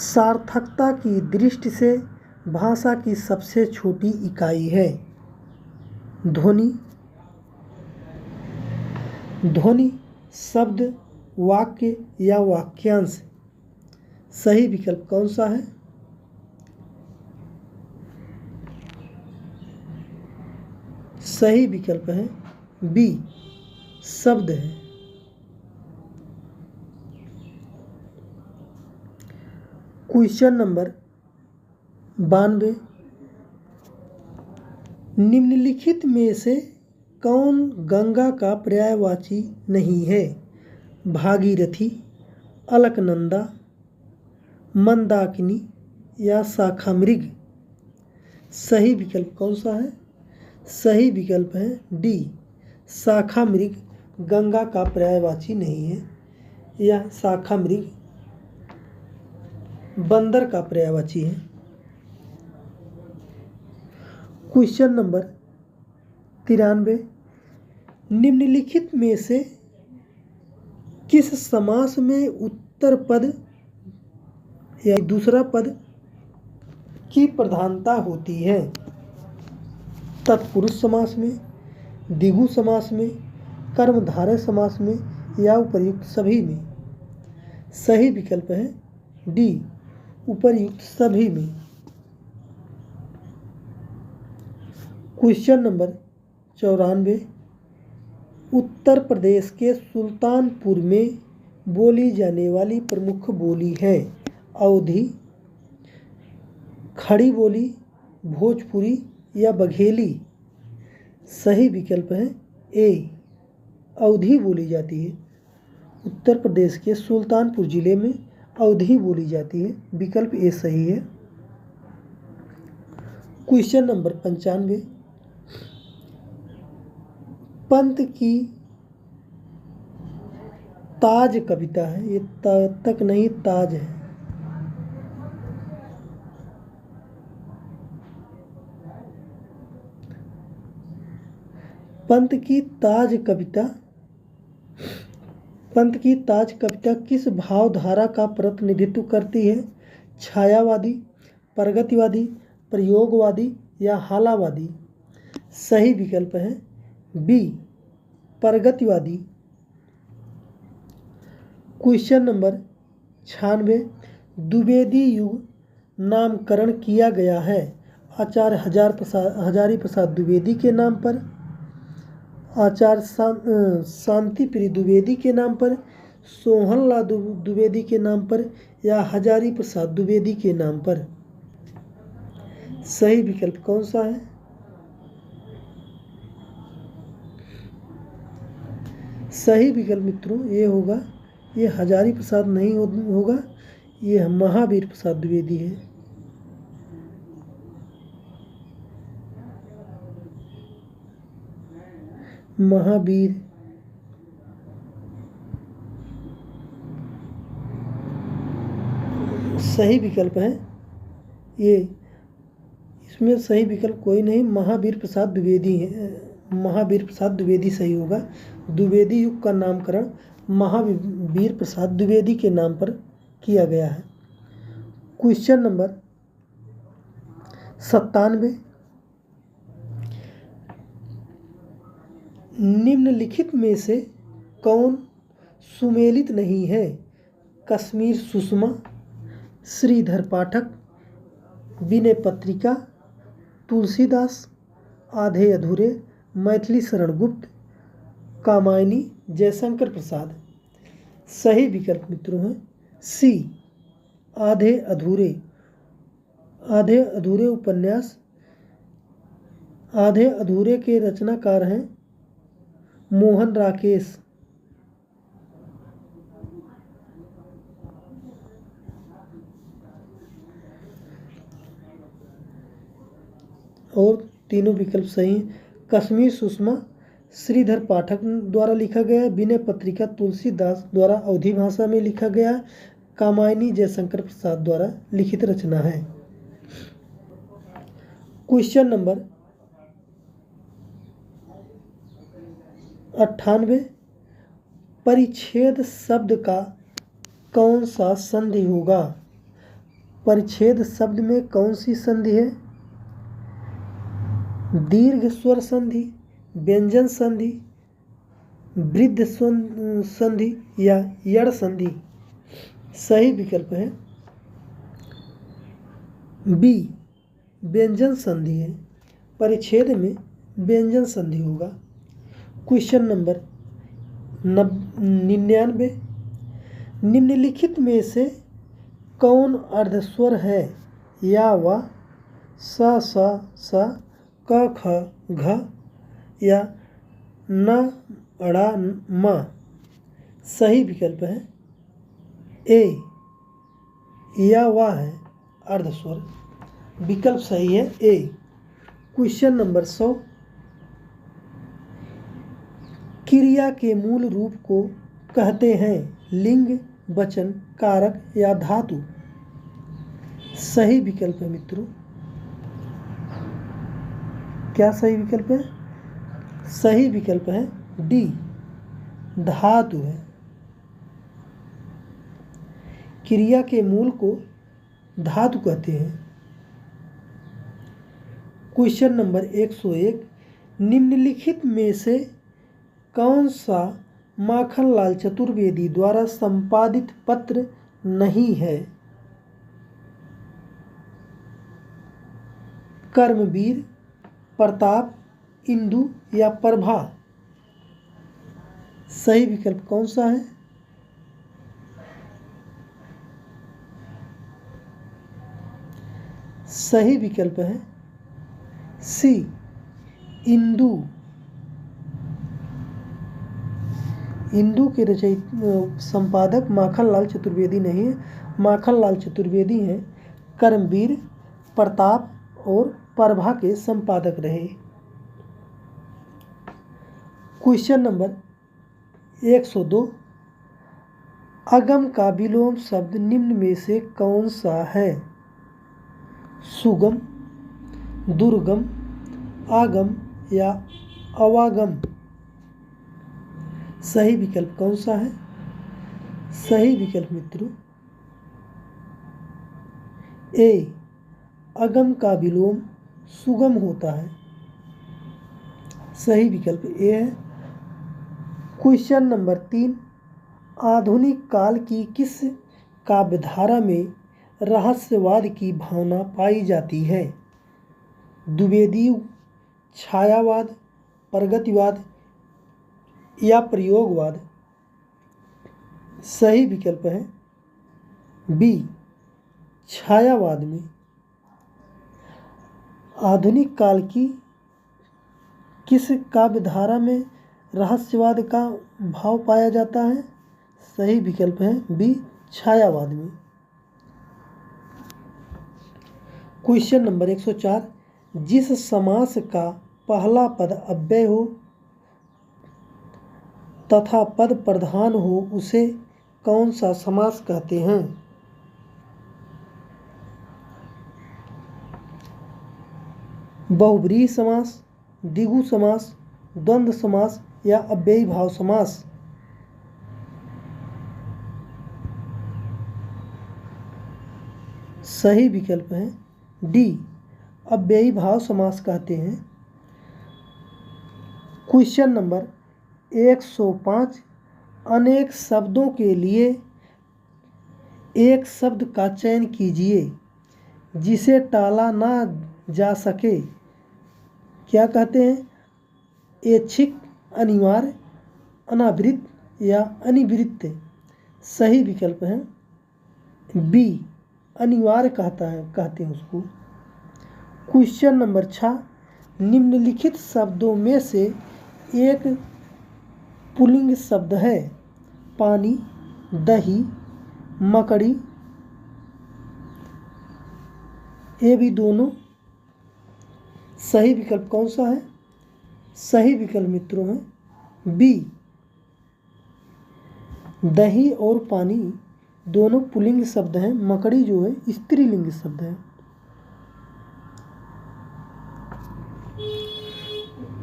सार्थकता की दृष्टि से भाषा की सबसे छोटी इकाई है? ध्वनि, ध्वनि, शब्द, वाक्य या वाक्यांश? सही विकल्प कौन सा है? सही विकल्प है बी, शब्द है। क्वेश्चन नंबर 92, निम्नलिखित में से कौन गंगा का पर्यायवाची नहीं है? भागीरथी, अलकनंदा, मंदाकिनी या शाखामृग? सही विकल्प कौन सा है? सही विकल्प है डी, शाखामृग गंगा का पर्यायवाची नहीं है। यह शाखामृग बंदर का पर्यायवाची है। क्वेश्चन नंबर 93, निम्नलिखित में से किस समास में उत्तर पद या दूसरा पद की प्रधानता होती है? तत्पुरुष समास में, द्विगु समास में, कर्मधारय समास में या उपर्युक्त सभी में? सही विकल्प है डी, उपर्युक्त सभी में। क्वेश्चन नंबर 94, उत्तर प्रदेश के सुल्तानपुर में बोली जाने वाली प्रमुख बोली है? अवधी, खड़ी बोली, भोजपुरी या बघेली? सही विकल्प है ए, अवधी बोली जाती है। उत्तर प्रदेश के सुल्तानपुर जिले में अवधी बोली जाती है। विकल्प ए सही है। क्वेश्चन नंबर 95, पंत की ताज कविता है, ये तक नहीं ताज है। पंत की ताज कविता किस भावधारा का प्रतिनिधित्व करती है? छायावादी, प्रगतिवादी, प्रयोगवादी या हालावादी? सही विकल्प है बी प्रगतिवादी। क्वेश्चन नंबर 96, द्विवेदी युग नामकरण किया गया है आचार्य हजारी प्रसाद द्विवेदी के नाम पर, आचार्य शांति प्रिय द्विवेदी के नाम पर, सोहनलाल द्विवेदी के नाम पर, या हजारी प्रसाद द्विवेदी के नाम पर। सही विकल्प कौन सा है? सही विकल्प मित्रों ये होगा, ये हजारी प्रसाद नहीं होगा, ये महावीर प्रसाद द्विवेदी है। महावीर सही विकल्प है ये, इसमें सही विकल्प कोई नहीं, महावीर प्रसाद द्विवेदी है। महावीर प्रसाद द्विवेदी सही होगा। द्विवेदी युग का नामकरण महावीर प्रसाद द्विवेदी के नाम पर किया गया है। क्वेश्चन नंबर 97, निम्नलिखित में से कौन सुमेलित नहीं है? कश्मीर सुषमा, श्रीधर पाठक, विनय पत्रिका, तुलसीदास, आधे अधूरे, मैथिली शरण गुप्त, कामायनी, जयशंकर प्रसाद। सही विकल्प मित्रों है सी आधे अधूरे। आधे अधूरे उपन्यास, आधे अधूरे के रचनाकार हैं मोहन राकेश। और तीनों विकल्प सही हैं। कश्मीर सुषमा श्रीधर पाठक द्वारा लिखा गया है, विनय पत्रिका तुलसीदास द्वारा अवधी भाषा में लिखा गया है, कामायनी जयशंकर प्रसाद द्वारा लिखित रचना है। क्वेश्चन नंबर 98, परिच्छेद शब्द का कौन सा संधि होगा? परिच्छेद शब्द में कौन सी संधि है? दीर्घ स्वर संधि, व्यंजन संधि, वृद्ध संधि, या यड़ संधि। सही विकल्प है बी व्यंजन संधि है। परिच्छेद में व्यंजन संधि होगा। क्वेश्चन नंबर 99, निम्नलिखित में से कौन अर्धस्वर है? या व, स स, क ख घ, या न अड़ा म। सही विकल्प है ए या वा है अर्धस्वर। विकल्प सही है ए। क्वेश्चन नंबर 100, क्रिया के मूल रूप को कहते हैं लिंग, वचन, कारक या धातु। सही विकल्प है मित्रों, क्या सही विकल्प है? सही विकल्प है डी धातु है। क्रिया के मूल को धातु कहते हैं। क्वेश्चन नंबर 101, निम्नलिखित में से कौन सा माखनलाल चतुर्वेदी द्वारा संपादित पत्र नहीं है? कर्मवीर, प्रताप, इंदु या प्रभा। सही विकल्प कौन सा है? सही विकल्प है सी इंदु। इंदु के संपादक माखनलाल चतुर्वेदी नहीं है, माखनलाल चतुर्वेदी हैं कर्मवीर, प्रताप और प्रभा के संपादक रहे। क्वेश्चन नंबर 102, अगम का विलोम शब्द निम्न में से कौन सा है? सुगम, दुर्गम, आगम या अवागम। सही विकल्प कौन सा है? सही विकल्प मित्रों ए अगम का विलोम सुगम होता है। सही विकल्प ए है। क्वेश्चन नंबर 3, आधुनिक काल की किस काव्यधारा में रहस्यवाद की भावना पाई जाती है? द्विवेदी युग, छायावाद, प्रगतिवाद या प्रयोगवाद? सही विकल्प है बी, छायावाद में। आधुनिक काल की किस काव्यधारा में रहस्यवाद का भाव पाया जाता है? सही विकल्प है बी, छायावाद में। क्वेश्चन नंबर 104, जिस समास का पहला पद अव्यय हो तथा पद प्रधान हो उसे कौन सा समास कहते हैं? बहुब्रीहि समास, द्विगु समास, द्वंद्व समास या अव्ययी भाव समास? सही विकल्प है डी, अव्ययी भाव समास कहते हैं। क्वेश्चन नंबर 105, अनेक शब्दों के लिए एक शब्द का चयन कीजिए जिसे टाला ना जा सके। क्या कहते हैं? ऐच्छिक, अनिवार्य, अनावृत या अनिवृत्त? सही विकल्प है बी, अनिवार्य कहते हैं उसको। क्वेश्चन नंबर 6, निम्नलिखित शब्दों में से एक पुल्लिंग शब्द है। पानी, दही, मकड़ी, ये भी दोनों। सही विकल्प कौन सा है? सही विकल्प मित्रों है बी, दही और पानी दोनों पुल्लिंग शब्द हैं। मकड़ी जो है स्त्रीलिंग शब्द है।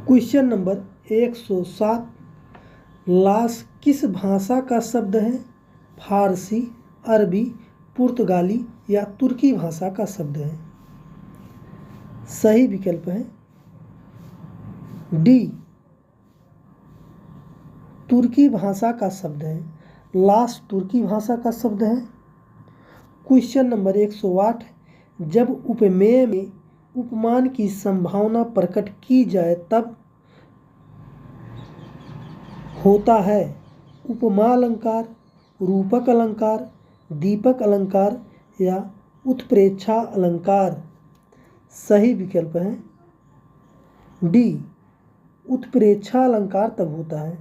क्वेश्चन नंबर 107, लाश किस भाषा का शब्द है? फारसी, अरबी, पुर्तगाली या तुर्की भाषा का शब्द है? सही विकल्प है डी, तुर्की भाषा का शब्द है। लाश तुर्की भाषा का शब्द है। क्वेश्चन नंबर 108, जब उपमेय में उपमान की संभावना प्रकट की जाए तब होता है उपमा अलंकार, रूपक अलंकार, दीपक अलंकार या उत्प्रेक्षा अलंकार? सही विकल्प है डी, उत्प्रेक्षा अलंकार तब होता है।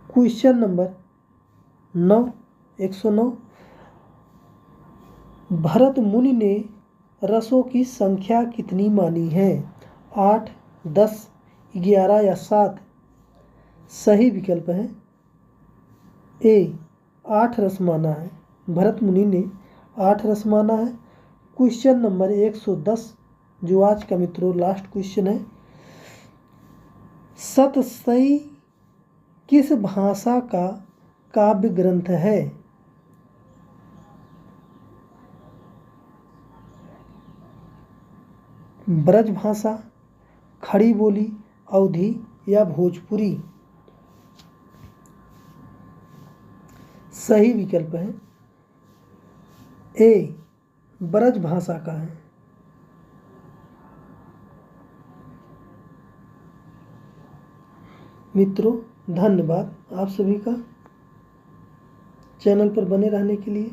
क्वेश्चन नंबर 109, भरत मुनि ने रसों की संख्या कितनी मानी है? 8, 10, 11 या 7? सही विकल्प है ए, 8 रस माना है। भरत मुनि ने 8 रस माना है। क्वेश्चन नंबर 110, जो आज का मित्रों लास्ट क्वेश्चन है, सतसई किस भाषा का काव्य ग्रंथ है? ब्रज भाषा, खड़ी बोली, अवधी या भोजपुरी? सही विकल्प है ए, ब्रज भाषा का है। मित्रों धन्यवाद आप सभी का चैनल पर बने रहने के लिए।